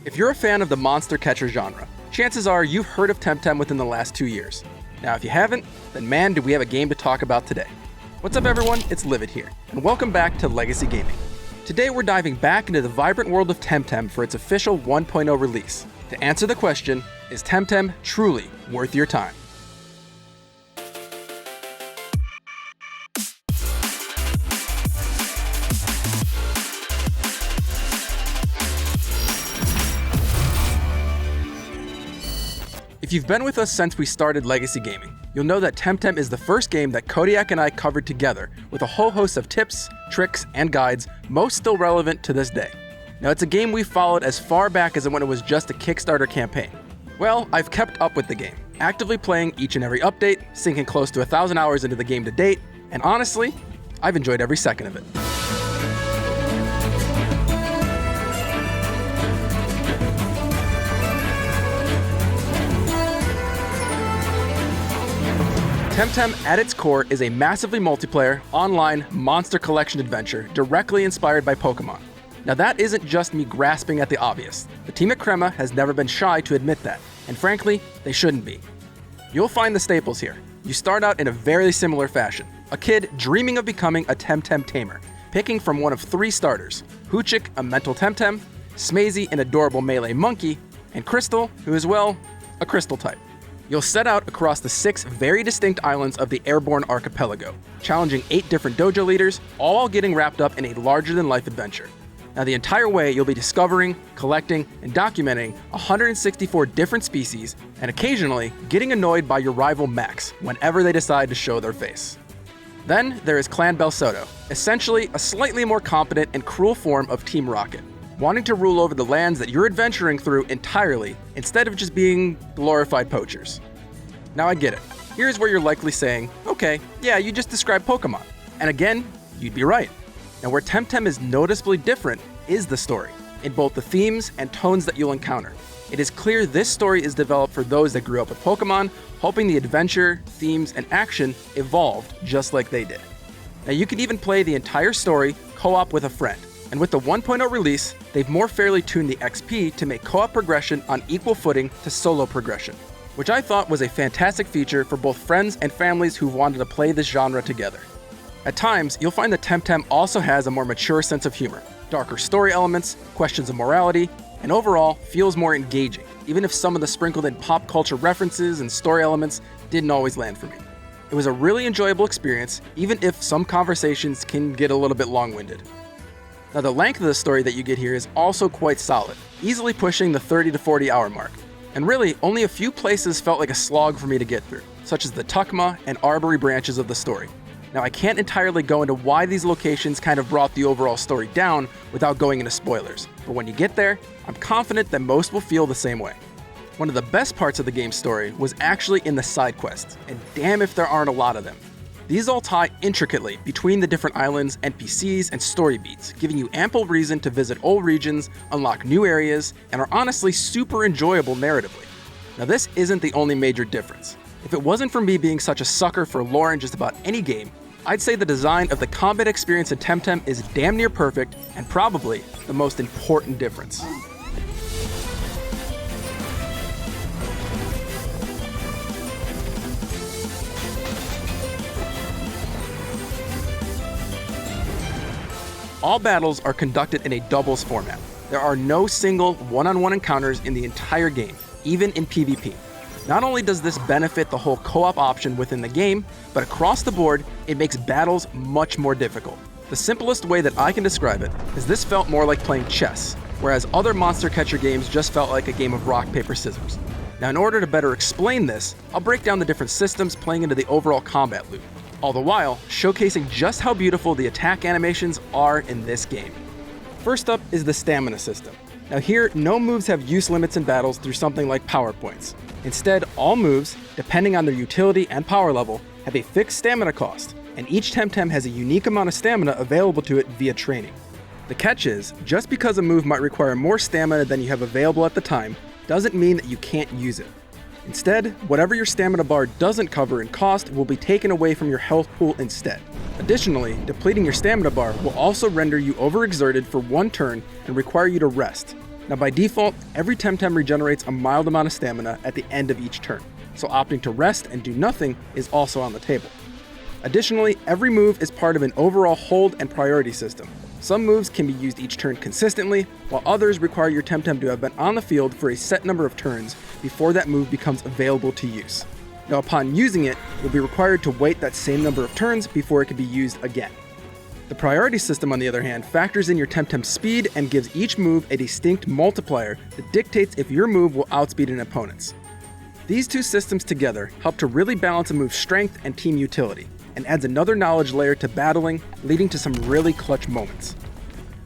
If you're a fan of the monster catcher genre, chances are you've heard of Temtem within the last 2 years. Now if you haven't, then man do we have a game to talk about today. What's up everyone, it's Livid here, and welcome back to Legacy Gaming. Today we're diving back into the vibrant world of Temtem for its official 1.0 release, to answer the question, is Temtem truly worth your time? If you've been with us since we started Legacy Gaming, you'll know that Temtem is the first game that Kodiak and I covered together with a whole host of tips, tricks, and guides, most still relevant to this day. Now it's a game we followed as far back as when it was just a Kickstarter campaign. Well, I've kept up with the game, actively playing each and every update, sinking close to 1,000 hours into the game to date, and honestly, I've enjoyed every second of it. Temtem, at its core, is a massively multiplayer, online, monster collection adventure directly inspired by Pokemon. Now that isn't just me grasping at the obvious. The team at Crema has never been shy to admit that, and frankly, they shouldn't be. You'll find the staples here. You start out in a very similar fashion. A kid dreaming of becoming a Temtem tamer, picking from one of 3 starters. Hoochik, a mental Temtem, Smazy, an adorable melee monkey, and Crystal, who is, well, a crystal type. You'll set out across the 6 very distinct islands of the Airborne Archipelago, challenging 8 different dojo leaders, all while getting wrapped up in a larger-than-life adventure. Now the entire way you'll be discovering, collecting, and documenting 164 different species, and occasionally getting annoyed by your rival Max whenever they decide to show their face. Then there is Clan Belsodo, essentially a slightly more competent and cruel form of Team Rocket, wanting to rule over the lands that you're adventuring through entirely instead of just being glorified poachers. Now I get it. Here's where you're likely saying, okay, yeah, you just described Pokemon. And again, you'd be right. Now where Temtem is noticeably different is the story, in both the themes and tones that you'll encounter. It is clear this story is developed for those that grew up with Pokemon, hoping the adventure, themes, and action evolved just like they did. Now you can even play the entire story co-op with a friend. And with the 1.0 release, they've more fairly tuned the XP to make co-op progression on equal footing to solo progression, which I thought was a fantastic feature for both friends and families who wanted to play this genre together. At times, you'll find that Temtem also has a more mature sense of humor, darker story elements, questions of morality, and overall feels more engaging, even if some of the sprinkled in pop culture references and story elements didn't always land for me. It was a really enjoyable experience, even if some conversations can get a little bit long-winded. Now the length of the story that you get here is also quite solid, easily pushing the 30 to 40 hour mark. And really, only a few places felt like a slog for me to get through, such as the Tuckma and Arbory branches of the story. Now I can't entirely go into why these locations kind of brought the overall story down without going into spoilers, but when you get there, I'm confident that most will feel the same way. One of the best parts of the game's story was actually in the side quests, and damn if there aren't a lot of them. These all tie intricately between the different islands, NPCs, and story beats, giving you ample reason to visit old regions, unlock new areas, and are honestly super enjoyable narratively. Now this isn't the only major difference. If it wasn't for me being such a sucker for lore in just about any game, I'd say the design of the combat experience in Temtem is damn near perfect and probably the most important difference. All battles are conducted in a doubles format. There are no single one-on-one encounters in the entire game, even in PvP. Not only does this benefit the whole co-op option within the game, but across the board, it makes battles much more difficult. The simplest way that I can describe it is this felt more like playing chess, whereas other monster catcher games just felt like a game of rock, paper, scissors. Now in order to better explain this, I'll break down the different systems playing into the overall combat loop, all the while showcasing just how beautiful the attack animations are in this game. First up is the stamina system. Now here, no moves have use limits in battles through something like power points. Instead, all moves, depending on their utility and power level, have a fixed stamina cost, and each Temtem has a unique amount of stamina available to it via training. The catch is, just because a move might require more stamina than you have available at the time, doesn't mean that you can't use it. Instead, whatever your stamina bar doesn't cover in cost will be taken away from your health pool instead. Additionally, depleting your stamina bar will also render you overexerted for one turn and require you to rest. Now by default, every Temtem regenerates a mild amount of stamina at the end of each turn, so opting to rest and do nothing is also on the table. Additionally, every move is part of an overall hold and priority system. Some moves can be used each turn consistently, while others require your Temtem to have been on the field for a set number of turns before that move becomes available to use. Now upon using it, you'll be required to wait that same number of turns before it can be used again. The priority system, on the other hand, factors in your Temtem's speed and gives each move a distinct multiplier that dictates if your move will outspeed an opponent's. These two systems together help to really balance a move's strength and team utility, and adds another knowledge layer to battling, leading to some really clutch moments.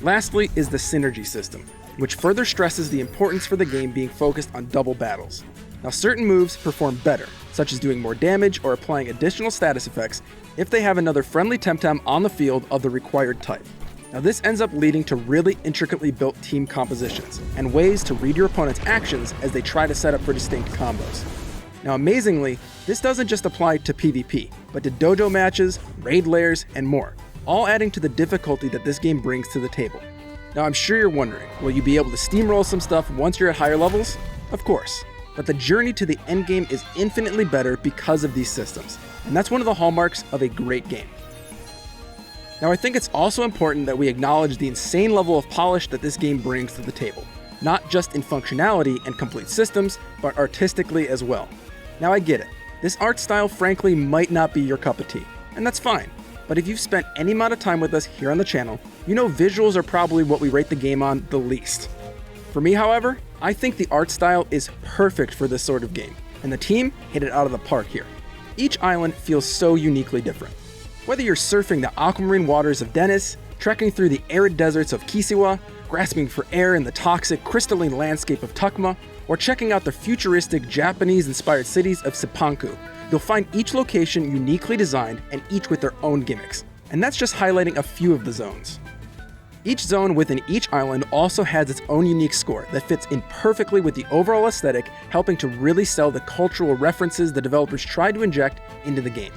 Lastly is the synergy system, which further stresses the importance for the game being focused on double battles. Now certain moves perform better, such as doing more damage or applying additional status effects if they have another friendly Temtem on the field of the required type. Now this ends up leading to really intricately built team compositions, and ways to read your opponent's actions as they try to set up for distinct combos. Now amazingly, this doesn't just apply to PvP, but to dojo matches, raid lairs, and more, all adding to the difficulty that this game brings to the table. Now I'm sure you're wondering, will you be able to steamroll some stuff once you're at higher levels? Of course, but the journey to the endgame is infinitely better because of these systems, and that's one of the hallmarks of a great game. Now I think it's also important that we acknowledge the insane level of polish that this game brings to the table, not just in functionality and complete systems, but artistically as well. Now I get it, this art style frankly might not be your cup of tea, and that's fine, but if you've spent any amount of time with us here on the channel, you know visuals are probably what we rate the game on the least. For me, however, I think the art style is perfect for this sort of game, and the team hit it out of the park here. Each island feels so uniquely different. Whether you're surfing the aquamarine waters of Dennis, trekking through the arid deserts of Kisiwa, grasping for air in the toxic, crystalline landscape of Takuma, or checking out the futuristic Japanese-inspired cities of Sipanku, you'll find each location uniquely designed and each with their own gimmicks. And that's just highlighting a few of the zones. Each zone within each island also has its own unique score that fits in perfectly with the overall aesthetic, helping to really sell the cultural references the developers tried to inject into the game.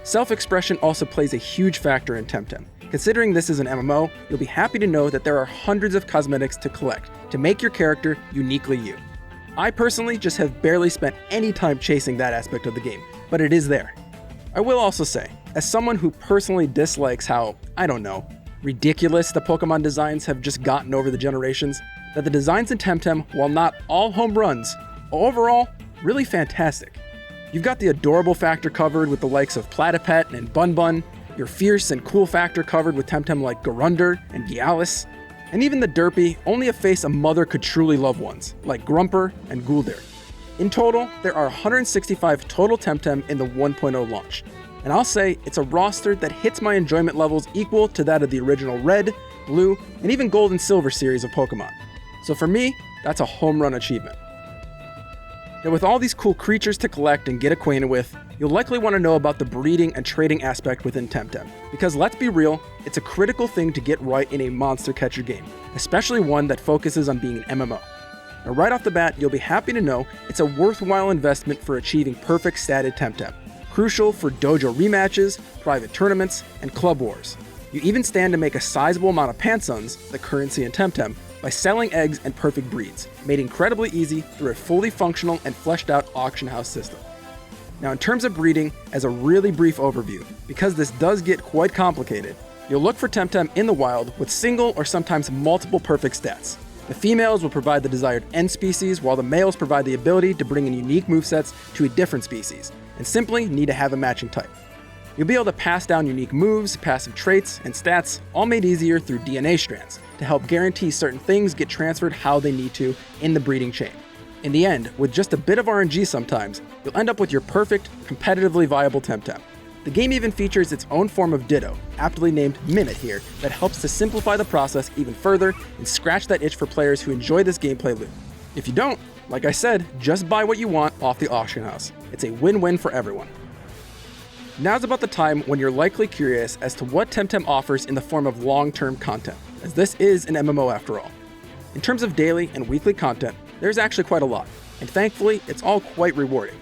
Self-expression also plays a huge factor in Temtem. Considering this is an MMO, you'll be happy to know that there are hundreds of cosmetics to collect to make your character uniquely you. I personally just have barely spent any time chasing that aspect of the game, but it is there. I will also say, as someone who personally dislikes how, I don't know, ridiculous the Pokemon designs have just gotten over the generations, that the designs in Temtem, while not all home runs, are overall really fantastic. You've got the adorable factor covered with the likes of Platypet and Bun, your fierce and cool factor covered with Temtem like Garunder and Gialis, and even the derpy, only a face a mother could truly love ones, like Grumper and Guldir. In total, there are 165 total Temtem in the 1.0 launch, and I'll say it's a roster that hits my enjoyment levels equal to that of the original Red, Blue, and even Gold and Silver series of Pokemon. So for me, that's a home run achievement. Now with all these cool creatures to collect and get acquainted with, you'll likely want to know about the breeding and trading aspect within Temtem, because let's be real, it's a critical thing to get right in a monster catcher game, especially one that focuses on being an MMO. Now right off the bat, you'll be happy to know it's a worthwhile investment for achieving perfect statted Temtem, crucial for dojo rematches, private tournaments, and club wars. You even stand to make a sizable amount of Pansuns, the currency in Temtem, by selling eggs and perfect breeds, made incredibly easy through a fully functional and fleshed out auction house system. Now in terms of breeding, as a really brief overview, because this does get quite complicated, you'll look for Temtem in the wild with single or sometimes multiple perfect stats. The females will provide the desired end species, while the males provide the ability to bring in unique movesets to a different species, and simply need to have a matching type. You'll be able to pass down unique moves, passive traits, and stats, all made easier through DNA strands, to help guarantee certain things get transferred how they need to in the breeding chain. In the end, with just a bit of RNG sometimes, you'll end up with your perfect, competitively viable Temtem. The game even features its own form of Ditto, aptly named Mimit here, that helps to simplify the process even further and scratch that itch for players who enjoy this gameplay loop. If you don't, like I said, just buy what you want off the auction house. It's a win-win for everyone. Now's about the time when you're likely curious as to what Temtem offers in the form of long-term content, as this is an MMO after all. In terms of daily and weekly content, there's actually quite a lot, and thankfully, it's all quite rewarding.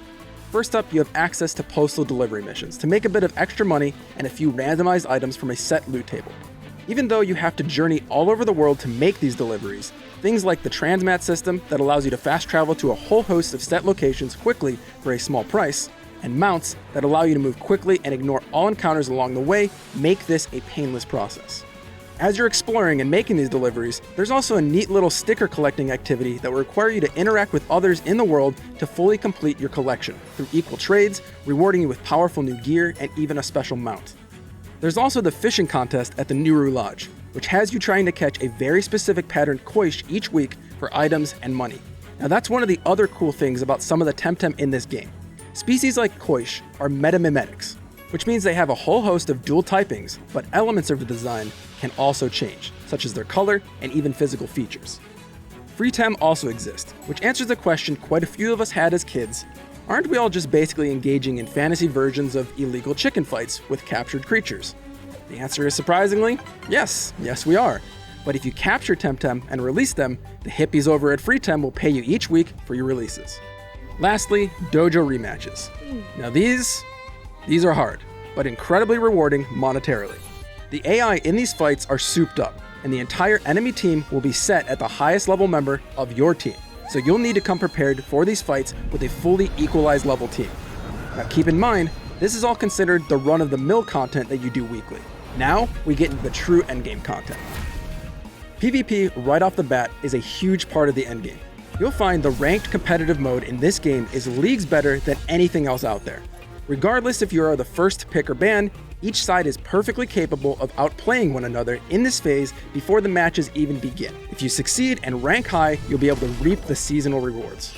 First up, you have access to postal delivery missions to make a bit of extra money and a few randomized items from a set loot table. Even though you have to journey all over the world to make these deliveries, Things like the transmat system that allows you to fast travel to a whole host of set locations quickly for a small price, and mounts that allow you to move quickly and ignore all encounters along the way make this a painless process. As you're exploring and making these deliveries, there's also a neat little sticker collecting activity that will require you to interact with others in the world to fully complete your collection, through equal trades, rewarding you with powerful new gear, and even a special mount. There's also the fishing contest at the Nuru Lodge, which has you trying to catch a very specific patterned koish each week for items and money. Now that's one of the other cool things about some of the Temtem in this game. Species like koish are metamimetics, which means they have a whole host of dual typings, but elements of the design can also change, such as their color and even physical features. Free Tem also exists, which answers a question quite a few of us had as kids. Aren't we all just basically engaging in fantasy versions of illegal chicken fights with captured creatures? The answer is surprisingly, yes we are. But if you capture Temtem and release them, the hippies over at Free Tem will pay you each week for your releases. Lastly, dojo rematches. Now these are hard, but incredibly rewarding monetarily. The AI in these fights are souped up, and the entire enemy team will be set at the highest level member of your team, so you'll need to come prepared for these fights with a fully equalized level team. Now keep in mind, this is all considered the run-of-the-mill content that you do weekly. Now we get into the true endgame content. PvP right off the bat is a huge part of the endgame. You'll find the ranked competitive mode in this game is leagues better than anything else out there. Regardless if you are the first to pick or ban, each side is perfectly capable of outplaying one another in this phase before the matches even begin. If you succeed and rank high, you'll be able to reap the seasonal rewards.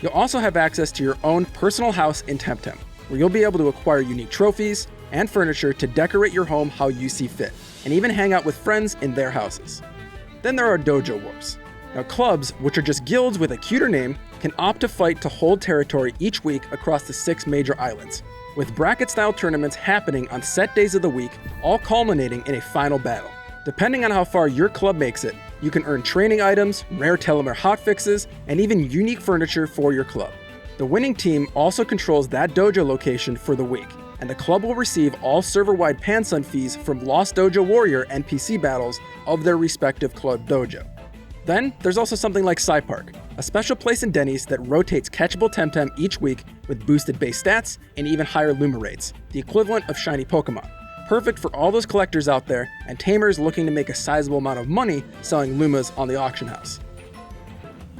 You'll also have access to your own personal house in Temtem, where you'll be able to acquire unique trophies and furniture to decorate your home how you see fit, and even hang out with friends in their houses. Then there are dojo wars. Now clubs, which are just guilds with a cuter name, can opt to fight to hold territory each week across the 6 major islands, with bracket-style tournaments happening on set days of the week, all culminating in a final battle. Depending on how far your club makes it, you can earn training items, rare telomere hotfixes, and even unique furniture for your club. The winning team also controls that dojo location for the week, and the club will receive all server-wide Pansun fees from Lost Dojo Warrior NPC battles of their respective club dojo. Then, there's also something like Psy Park, a special place in Denny's that rotates catchable Temtem each week with boosted base stats and even higher Luma rates, the equivalent of shiny Pokemon. Perfect for all those collectors out there and tamers looking to make a sizable amount of money selling Lumas on the auction house.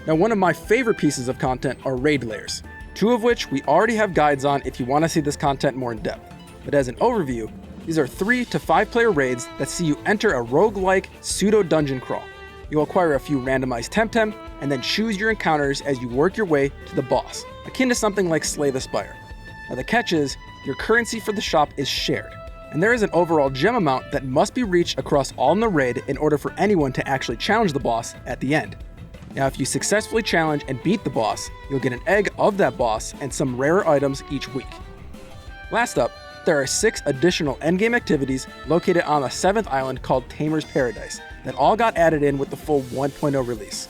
Now, one of my favorite pieces of content are raid layers, 2 of which we already have guides on if you want to see this content more in depth. But as an overview, these are 3 to 5 player raids that see you enter a roguelike pseudo dungeon crawl. You'll acquire a few randomized Temtem, and then choose your encounters as you work your way to the boss, akin to something like Slay the Spire. Now the catch is, your currency for the shop is shared, and there is an overall gem amount that must be reached across all in the raid in order for anyone to actually challenge the boss at the end. Now if you successfully challenge and beat the boss, you'll get an egg of that boss and some rarer items each week. Last up, there are 6 additional endgame activities located on a 7th island called Tamer's Paradise that all got added in with the full 1.0 release.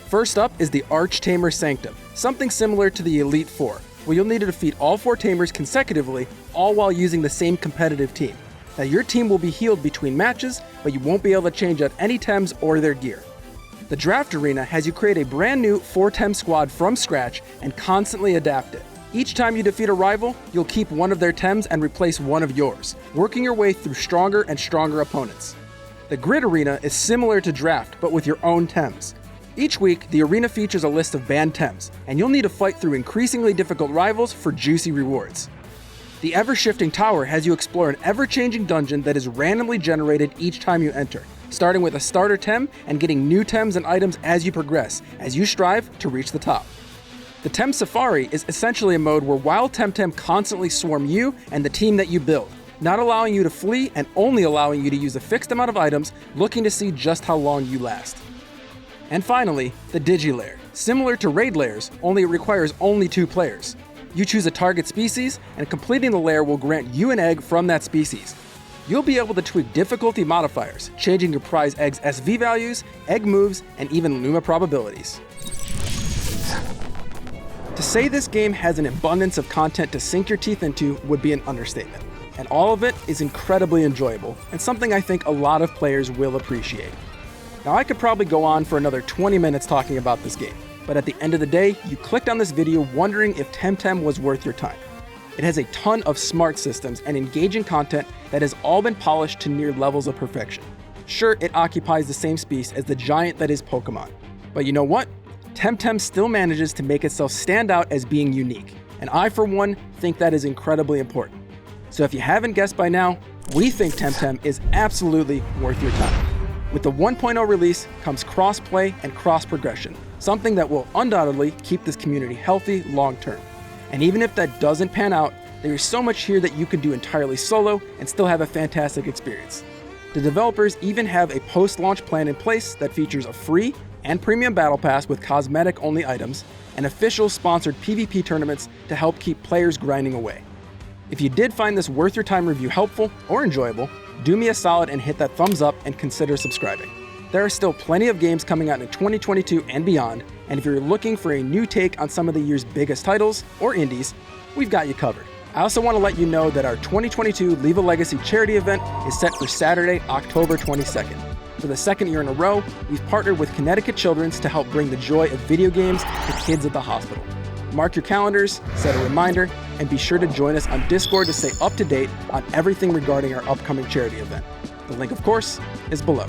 First up is the Arch-Tamer Sanctum, something similar to the Elite Four, where you'll need to defeat all 4 Tamers consecutively, all while using the same competitive team. Now your team will be healed between matches, but you won't be able to change out any Tems or their gear. The Draft Arena has you create a brand new 4-Tem squad from scratch and constantly adapt it. Each time you defeat a rival, you'll keep one of their Tems and replace one of yours, working your way through stronger and stronger opponents. The Grid Arena is similar to Draft, but with your own Tems. Each week, the arena features a list of banned Tems, and you'll need to fight through increasingly difficult rivals for juicy rewards. The Ever-Shifting Tower has you explore an ever-changing dungeon that is randomly generated each time you enter, starting with a starter Tem and getting new Tems and items as you progress, as you strive to reach the top. The Tem Safari is essentially a mode where wild Temtem constantly swarm you and the team that you build, not allowing you to flee and only allowing you to use a fixed amount of items, looking to see just how long you last. And finally, the Digilair, similar to raid layers, only it requires only 2 players. You choose a target species, and completing the lair will grant you an egg from that species. You'll be able to tweak difficulty modifiers, changing your prize egg's SV values, egg moves, and even Luma probabilities. To say this game has an abundance of content to sink your teeth into would be an understatement, and all of it is incredibly enjoyable, and something I think a lot of players will appreciate. Now I could probably go on for another 20 minutes talking about this game, but at the end of the day, you clicked on this video wondering if Temtem was worth your time. It has a ton of smart systems and engaging content that has all been polished to near levels of perfection. Sure, it occupies the same space as the giant that is Pokemon, but you know what? Temtem still manages to make itself stand out as being unique, and I for one think that is incredibly important. So if you haven't guessed by now, we think Temtem is absolutely worth your time. With the 1.0 release comes cross-play and cross-progression, something that will undoubtedly keep this community healthy long-term. And even if that doesn't pan out, there is so much here that you can do entirely solo and still have a fantastic experience. The developers even have a post-launch plan in place that features a free and premium battle pass with cosmetic-only items and official sponsored PvP tournaments to help keep players grinding away. If you did find this worth your time review helpful or enjoyable, do me a solid and hit that thumbs up and consider subscribing. There are still plenty of games coming out in 2022 and beyond, and if you're looking for a new take on some of the year's biggest titles or indies, we've got you covered. I also want to let you know that our 2022 Leave a Legacy charity event is set for Saturday, October 22nd. For the second year in a row, we've partnered with Connecticut Children's to help bring the joy of video games to kids at the hospital. Mark your calendars, set a reminder, and be sure to join us on Discord to stay up to date on everything regarding our upcoming charity event. The link, of course, is below.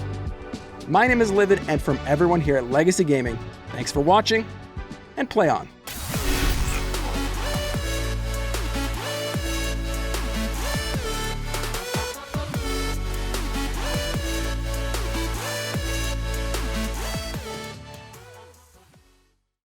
My name is Livid, and from everyone here at Legacy Gaming, thanks for watching, and play on.